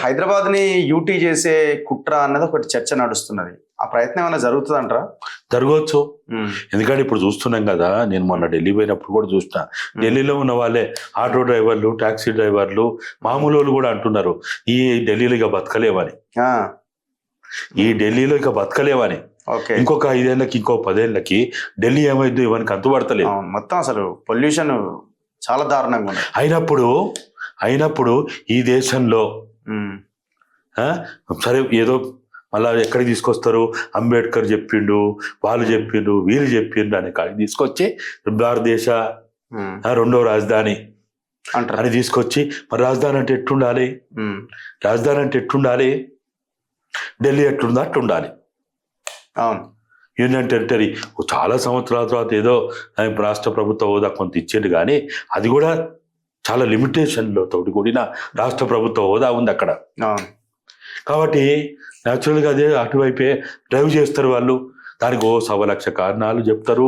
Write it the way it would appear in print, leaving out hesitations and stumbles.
హైదరాబాద్ ని యూటీ చేసే కుట్ర అన్నది ఒకటి చర్చ నడుస్తున్నది. ఆ ప్రయత్నం ఏమైనా జరుగుతుందంటారా? జరగవచ్చు. ఎందుకంటే ఇప్పుడు చూస్తున్నాం కదా, నేను మొన్న ఢిల్లీ పోయినప్పుడు కూడా చూసిన, ఢిల్లీలో ఉన్న వాళ్ళే ఆటో డ్రైవర్లు, టాక్సీ డ్రైవర్లు, మామూలు వాళ్ళు కూడా అంటున్నారు ఈ ఢిల్లీలో ఇక బతకలేవని, ఈ ఢిల్లీలో ఇక బతకలేవని. ఇంకొక 5 ఏళ్ళకి, ఇంకో 10 ఏళ్ళకి ఢిల్లీ ఏమైందో ఇవన్నీ అంతుపడతలేదు. మొత్తం అసలు పొల్యూషన్ చాలా దారుణంగా ఉంది. అయినప్పుడు ఈ దేశంలో సరే ఏదో మళ్ళా ఎక్కడికి తీసుకొస్తారు, అంబేద్కర్ చెప్పిండు, వాళ్ళు చెప్పిండు, వీళ్ళు చెప్పిండు అని కాడికి తీసుకొచ్చి భారతదేశ 2వ రాజధాని అని తీసుకొచ్చి, మరి రాజధాని అంటే ఎట్టుండాలి? రాజధాని అంటే ఎట్టుండాలి? ఢిల్లీ ఎట్లుందో అట్లుండాలి. యూనియన్ టెరిటరీ చాలా సంవత్సరాల తర్వాత ఏదో రాష్ట్ర ప్రభుత్వ హోదా కొంత ఇచ్చిండు, కానీ అది కూడా చాలా లిమిటేషన్లో తోటి కూడిన రాష్ట్ర ప్రభుత్వ హోదా ఉంది అక్కడ. కాబట్టి న్యాచురల్గా అదే అటువైపే డ్రైవ్ చేస్తారు వాళ్ళు. దానికి 1.25 లక్ష కారణాలు చెప్తారు.